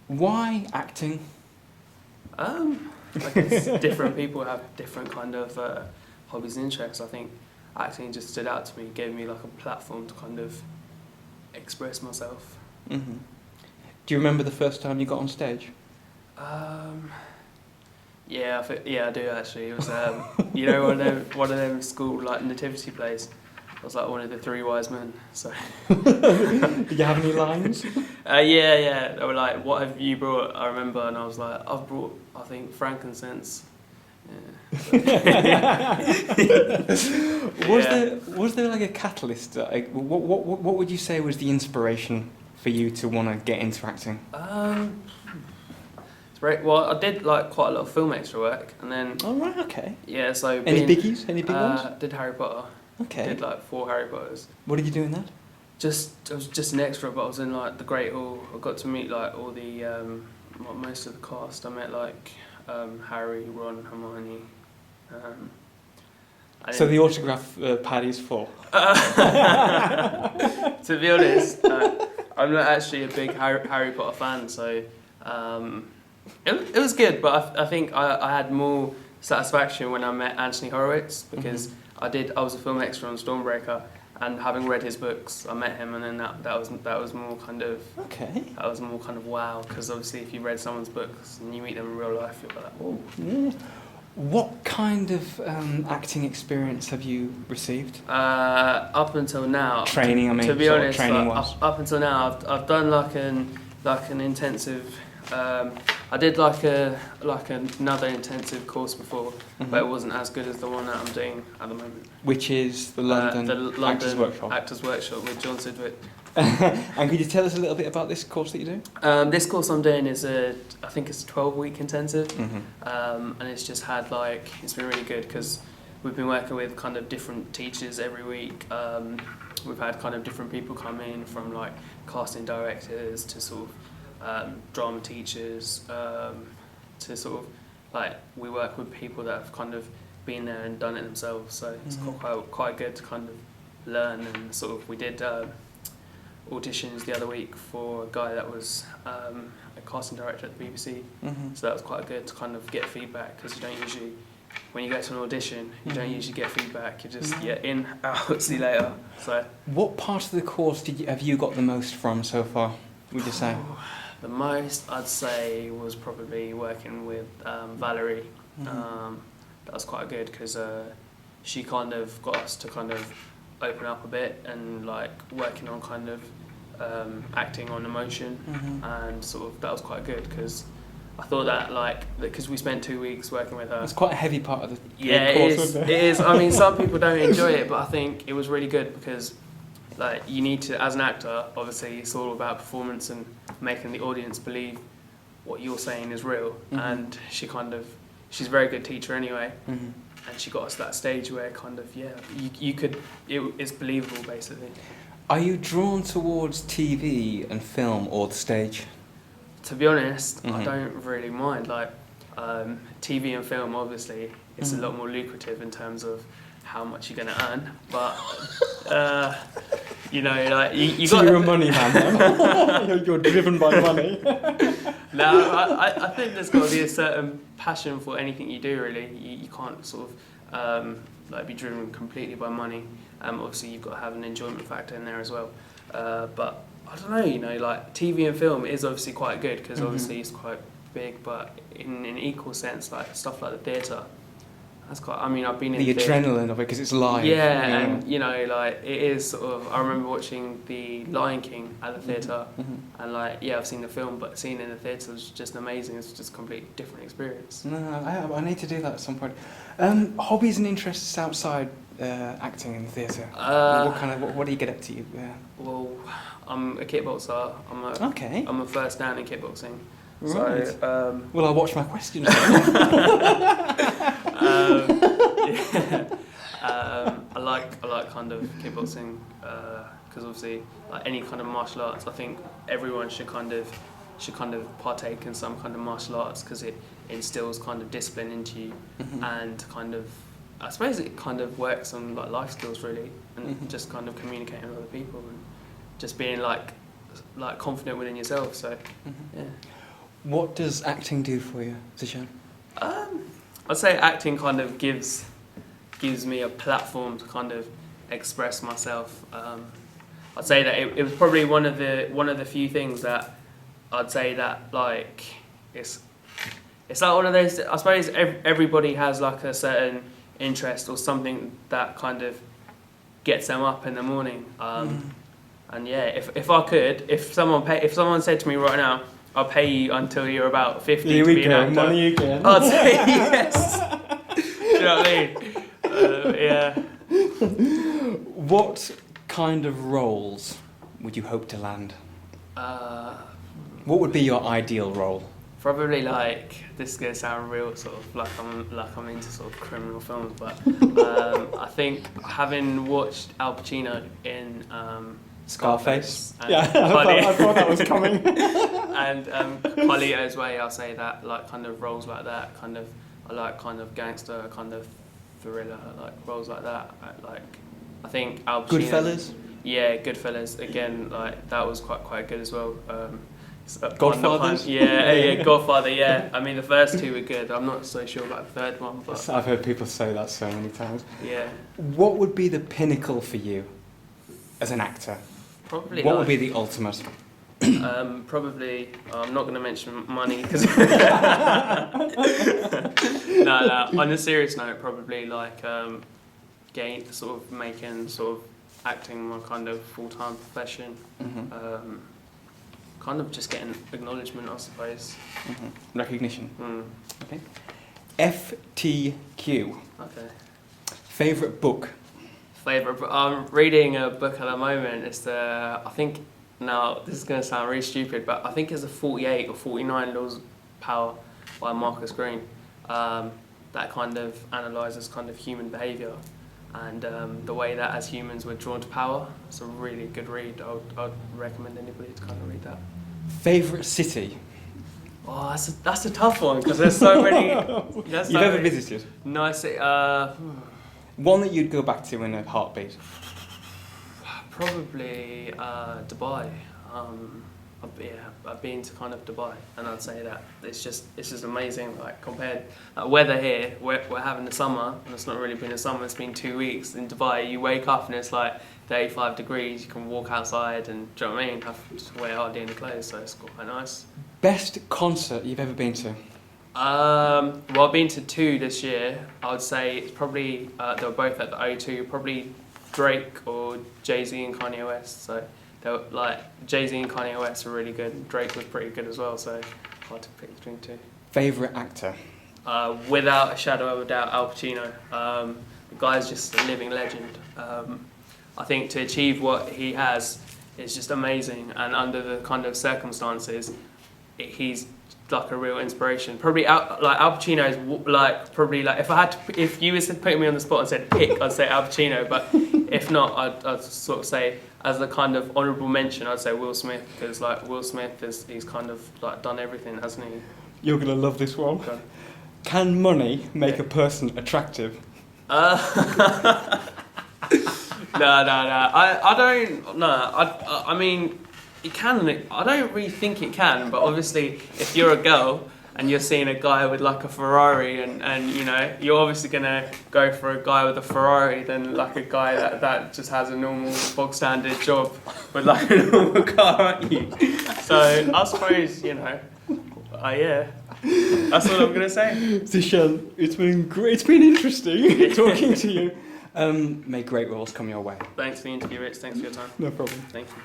Why acting? I guess different people have different kind of hobbies and interests. I think acting just stood out to me, gave me like a platform to kind of express myself. Mm-hmm. Do you remember the first time you got on stage? Yeah, I do actually. It was you know, one of them school like nativity plays. I was like one of the three wise men. So. Did you have any lines? Yeah. They were like, "What have you brought?" I remember, and I was like, "I've brought, I think, frankincense." Yeah. Was there like a catalyst? Like, what would you say was the inspiration for you to want to get into acting? It's great. Well, I did like quite a lot of film extra work, and then. Oh right, okay. Yeah, so. Any biggies? Any big ones? Did Harry Potter. Okay. Did like 4 Harry Potters. What did you do in that? I was just an extra, but I was in like the Great Hall. I got to meet like all the most of the cast. I met like Harry, Ron, Hermione. So the autograph pad is full. To be honest, I'm not actually a big Harry Potter fan, so it was good. But I think I had more satisfaction when I met Anthony Horowitz, because I was a film extra on Stormbreaker, and having read his books, I met him, and then that was more kind of that was more kind of wow, because obviously if you read someone's books and you meet them in real life, you're like, oh. Yeah. What kind of acting experience have you received? Up until now, training. I mean, to be honest, up until now, I've done like an intensive. I did like another intensive course before, but it wasn't as good as the one that I'm doing at the moment. Which is the London Actors Workshop. Actors Workshop with John Sidgwick. And could you tell us a little bit about this course that you do? This course I'm doing is I think it's a 12-week intensive, and it's just had it's been really good because we've been working with kind of different teachers every week. We've had kind of different people come in, from like casting directors to sort of drama teachers, to sort of like we work with people that have kind of been there and done it themselves. So it's quite good to kind of learn, and sort of we did auditions the other week for a guy that was a casting director at the BBC. So that was quite good to kind of get feedback, because you don't usually, when you go to an audition, you don't usually get feedback. You just in, out, see you later. So what part of the course have you got the most from so far, would you say? The most I'd say was probably working with Valerie. That was quite good, because she kind of got us to kind of open up a bit, and like working on kind of acting on emotion, and sort of that was quite good, because I thought that because we spent 2 weeks working with her. It's quite a heavy part of the course. It is. I mean, some people don't enjoy it, but I think it was really good, because like you need to, as an actor, obviously it's all about performance and making the audience believe what you're saying is real. And she's a very good teacher anyway. And she got us to that stage where kind of, it's believable, basically. Are you drawn towards TV and film or the stage? To be honest, I don't really mind. Like, TV and film, obviously, it's a lot more lucrative in terms of how much you're going to earn. But, you know, like, you got... So you're a money man, You're driven by money. No, I think there's got to be a certain passion for anything you do, really. You can't sort of be driven completely by money. Obviously, you've got to have an enjoyment factor in there as well. But I don't know, you know, like TV and film is obviously quite good, because obviously it's quite big, but in an equal sense, like stuff like the theatre, that's quite. I mean, I've been in the adrenaline of it, because it's live. Yeah, and you know, like it is sort of. I remember watching The Lion King at the theatre, and like I've seen the film, but seeing it in the theatre was just amazing. It's just a completely different experience. No, I need to do that at some point. Hobbies and interests outside acting in the theatre. What do you get up to? Well, I'm a kickboxer. I'm a first down in kickboxing. Right. So, well, I'll watch my questions. I like kind of kickboxing, because obviously, like any kind of martial arts, I think everyone should kind of partake in some kind of martial arts, because it instills kind of discipline into you, and kind of, I suppose it kind of works on like life skills really, and just kind of communicating with other people, and just being like confident within yourself. So yeah. What does acting do for you, Zishan? I'd say acting kind of gives me a platform to kind of express myself. I'd say that it was probably one of the few things that I'd say that like it's like one of those. I suppose everybody has like a certain interest or something that kind of gets them up in the morning. And yeah, if someone said to me right now, I'll pay you until you're about 50 Here to we be an go, actor, money again. I'd say yes. Do you know what I mean? Yeah. What kind of roles would you hope to land? What would be your ideal role? Probably like, this is gonna sound real sort of like I'm into sort of criminal films, but I think having watched Al Pacino in Scarface. and Yeah, I thought that was coming. and Carlito's Way, I'll say that, like kind of roles like that, kind of I like kind of gangster, kind of thriller, like roles like that. Like I think Al Pacino. Goodfellas. Yeah, Goodfellas again, like that was quite good as well. Godfathers? Yeah, Godfather, yeah. I mean, the first two were good. I'm not so sure about the third one, but... I've heard people say that so many times. Yeah. What would be the pinnacle for you as an actor? Probably What would be the ultimate? Probably, I'm not going to mention money, because... no, on a serious note, probably like making acting my kind of full-time profession. Mm-hmm. Kind of just getting acknowledgement, I suppose. Mm-hmm. Recognition. Okay. FTQ. Okay. Favourite book? Favourite book? I'm reading a book at the moment. It's I think, now this is going to sound really stupid, but I think it's the 48 or 49 Laws of Power by Marcus Green. That kind of analyses kind of human behaviour and the way that as humans we're drawn to power. It's a really good read. I'd recommend anybody to kind of read that. Favourite city? Oh, that's a tough one because there's so many. You've ever visited? Nice. One that you'd go back to in a heartbeat? Probably Dubai. I've been to kind of Dubai, and I'd say that it's just amazing. Like compared weather here, we're having the summer, and it's not really been a summer. It's been 2 weeks. In Dubai, you wake up and it's like 35 degrees. You can walk outside, and do you know what I mean? Have to wear hardly any clothes, so it's quite nice. Best concert you've ever been to? Well, I've been to 2 this year. I would say it's probably they were both at the O2. Probably Drake or Jay-Z and Kanye West. So. Like Jay-Z and Kanye West were really good. Drake was pretty good as well, so hard to pick between 2. Favourite actor? Without a shadow of a doubt, Al Pacino. The guy's just a living legend. I think to achieve what he has is just amazing, and under the kind of circumstances, he's like a real inspiration. Probably Al Pacino is like probably like if you was to put me on the spot and said pick, I'd say Al Pacino. But if not, I'd sort of say as a kind of honourable mention, I'd say Will Smith, because like Will Smith he's kind of like done everything, hasn't he? You're gonna love this one. Okay. Can money make a person attractive? No. I don't. No. I mean. It can. I don't really think it can, but obviously, if you're a girl and you're seeing a guy with like a Ferrari, and you know, you're obviously gonna go for a guy with a Ferrari than like a guy that just has a normal bog standard job with like a normal car, aren't you? So I suppose yeah, that's what I'm gonna say. Zishan, it's been great. It's been interesting talking to you. May great roles come your way. Thanks for the interview, Rich. Thanks for your time. No problem. Thank you.